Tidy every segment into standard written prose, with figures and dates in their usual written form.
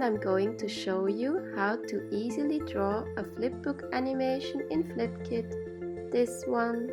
I'm going to show you how to easily draw a flipbook animation in FlipKit. This one.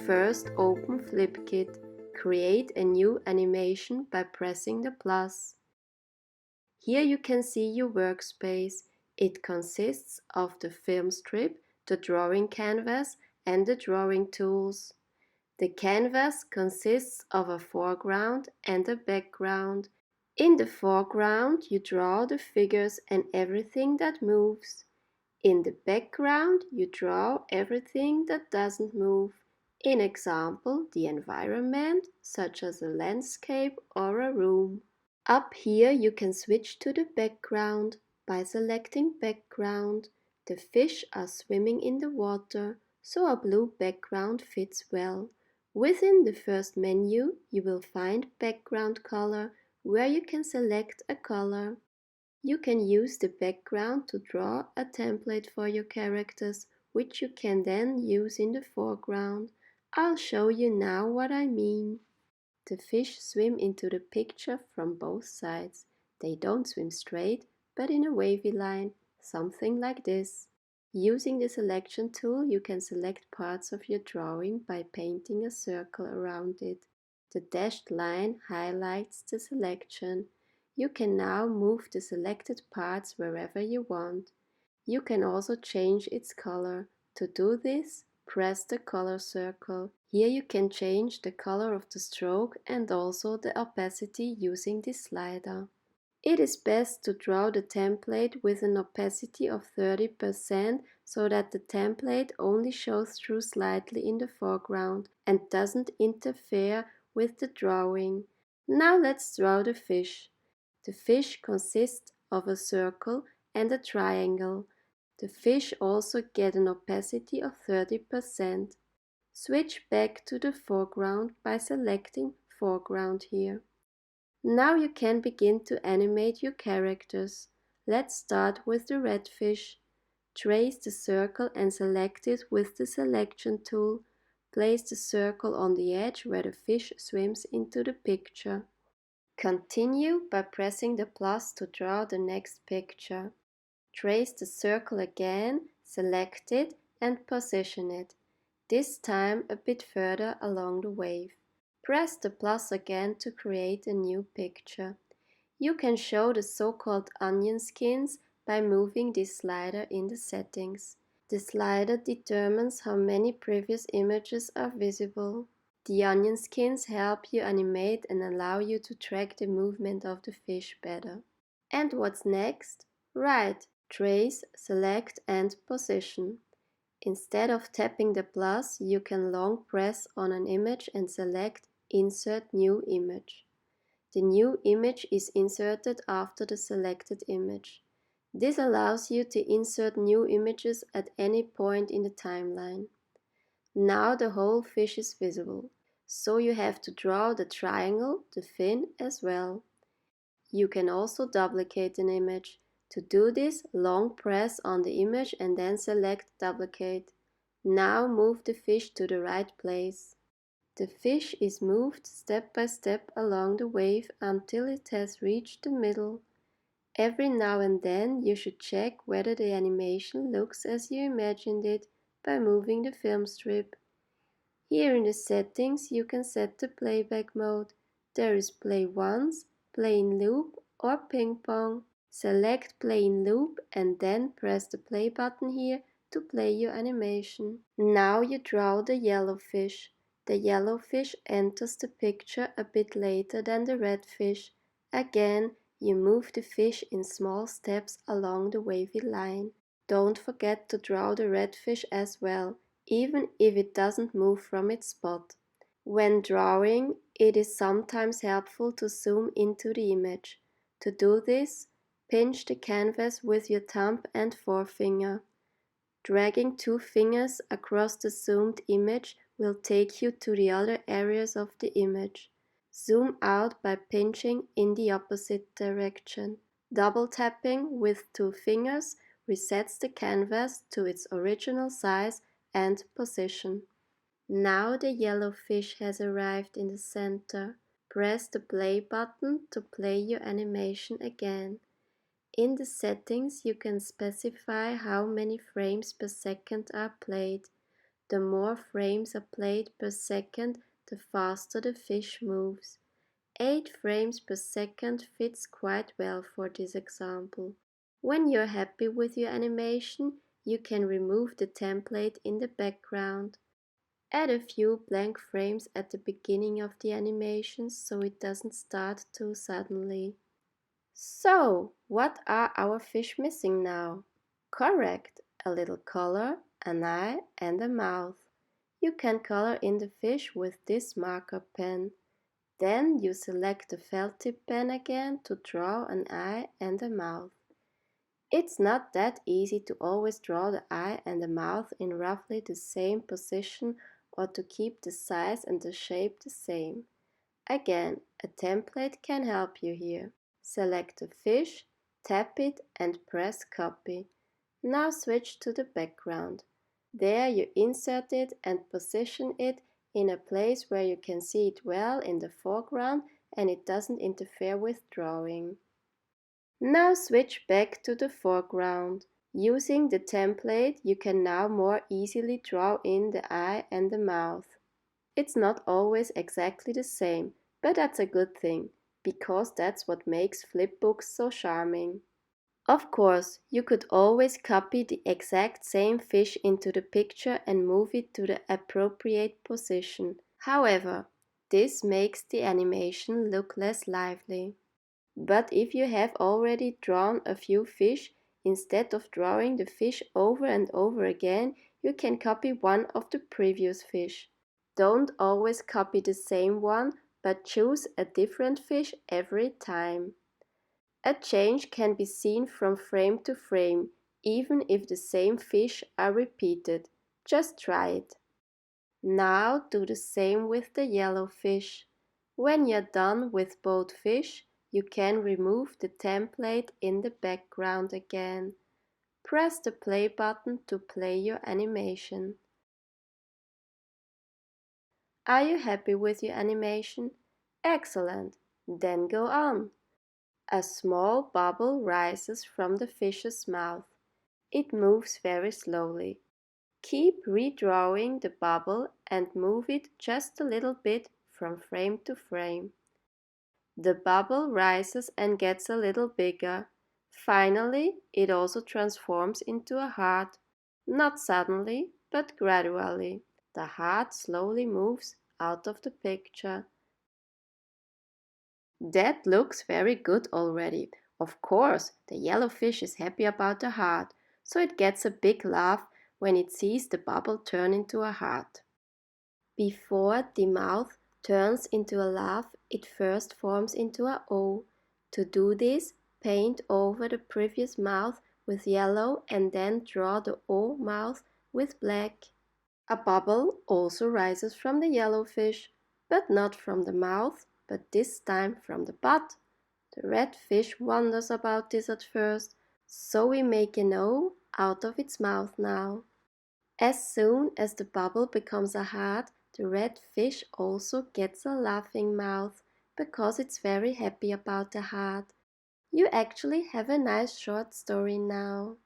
First open FlipKit. Create a new animation by pressing the plus. Here you can see your workspace. It consists of the film strip, the drawing canvas and the drawing tools. The canvas consists of a foreground and a background. In the foreground you draw the figures and everything that moves. In the background you draw everything that doesn't move. In example, the environment, such as a landscape or a room. Up here you can switch to the background by selecting background. The fish are swimming in the water, so a blue background fits well. Within the first menu you will find background color, where you can select a color. You can use the background to draw a template for your characters, which you can then use in the foreground. I'll show you now what I mean. The fish swim into the picture from both sides. They don't swim straight, but in a wavy line, something like this. Using the selection tool, you can select parts of your drawing by painting a circle around it. The dashed line highlights the selection. You can now move the selected parts wherever you want. You can also change its color. To do this, press the color circle. Here you can change the color of the stroke and also the opacity using this slider. It is best to draw the template with an opacity of 30% so that the template only shows through slightly in the foreground and doesn't interfere with the drawing. Now let's draw the fish. The fish consists of a circle and a triangle. The fish also get an opacity of 30%. Switch back to the foreground by selecting foreground here. Now you can begin to animate your characters. Let's start with the red fish. Trace the circle and select it with the selection tool. Place the circle on the edge where the fish swims into the picture. Continue by pressing the plus to draw the next picture. Trace the circle again, select it and position it, this time a bit further along the wave. Press the plus again to create a new picture. You can show the so-called onion skins by moving this slider in the settings. The slider determines how many previous images are visible. The onion skins help you animate and allow you to track the movement of the fish better. And what's next? Right, trace, select and position. Instead of tapping the plus, you can long press on an image and select Insert New Image. The new image is inserted after the selected image. This allows you to insert new images at any point in the timeline. Now the whole fish is visible, so you have to draw the triangle, the fin as well. You can also duplicate an image. To do this, long press on the image and then select Duplicate. Now move the fish to the right place. The fish is moved step by step along the wave until it has reached the middle. Every now and then you should check whether the animation looks as you imagined it by moving the film strip. Here in the settings you can set the playback mode. There is play once, play in loop or ping pong. Select play in loop and then press the play button here to play your animation. Now you draw the yellow fish. The yellow fish enters the picture a bit later than the red fish. Again, you move the fish in small steps along the wavy line. Don't forget to draw the red fish as well, even if it doesn't move from its spot. When drawing, it is sometimes helpful to zoom into the image. To do this, pinch the canvas with your thumb and forefinger. Dragging two fingers across the zoomed image will take you to the other areas of the image. Zoom out by pinching in the opposite direction. Double tapping with two fingers resets the canvas to its original size and position. Now the yellow fish has arrived in the center. Press the play button to play your animation again. In the settings you can specify how many frames per second are played. The more frames are played per second, the faster the fish moves. 8 frames per second fits quite well for this example. When you're happy with your animation, you can remove the template in the background. Add a few blank frames at the beginning of the animation so it doesn't start too suddenly. So, what are our fish missing now? Correct, a little color, an eye and a mouth. You can color in the fish with this marker pen. Then you select the felt tip pen again to draw an eye and a mouth. It's not that easy to always draw the eye and the mouth in roughly the same position or to keep the size and the shape the same. Again, a template can help you here. Select the fish, tap it and press copy. Now switch to the background. There you insert it and position it in a place where you can see it well in the foreground and it doesn't interfere with drawing. Now switch back to the foreground. Using the template, you can now more easily draw in the eye and the mouth. It's not always exactly the same, but that's a good thing, because that's what makes flipbooks so charming. Of course, you could always copy the exact same fish into the picture and move it to the appropriate position. However, this makes the animation look less lively. But if you have already drawn a few fish, instead of drawing the fish over and over again, you can copy one of the previous fish. Don't always copy the same one, but choose a different fish every time. A change can be seen from frame to frame, even if the same fish are repeated. Just try it. Now do the same with the yellow fish. When you're done with both fish, you can remove the template in the background again. Press the play button to play your animation. Are you happy with your animation? Excellent! Then go on. A small bubble rises from the fish's mouth. It moves very slowly. Keep redrawing the bubble and move it just a little bit from frame to frame. The bubble rises and gets a little bigger. Finally, it also transforms into a heart. Not suddenly, but gradually. The heart slowly moves out of the picture. That looks very good already. Of course, the yellow fish is happy about the heart, so it gets a big laugh when it sees the bubble turn into a heart. Before the mouth turns into a laugh, it first forms into a O. To do this, paint over the previous mouth with yellow and then draw the O mouth with black. A bubble also rises from the yellow fish, but not from the mouth, but this time from the butt. The red fish wonders about this at first, so we make an O out of its mouth now. As soon as the bubble becomes a heart, the red fish also gets a laughing mouth, because it's very happy about the heart. You actually have a nice short story now.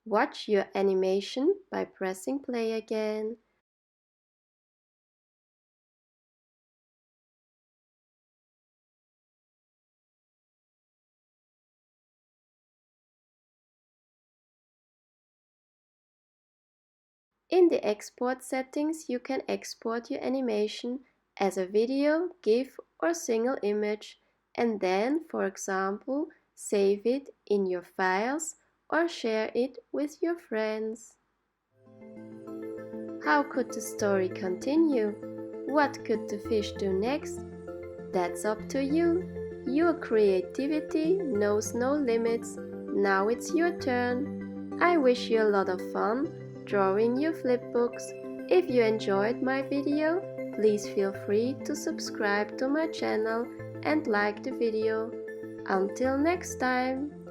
Watch your animation by pressing play again. In the export settings, you can export your animation as a video, GIF or single image and then, for example, save it in your files or share it with your friends. How could the story continue? What could the fish do next? That's up to you. Your creativity knows no limits. Now it's your turn. I wish you a lot of fun drawing your flipbooks. If you enjoyed my video, please feel free to subscribe to my channel and like the video. Until next time!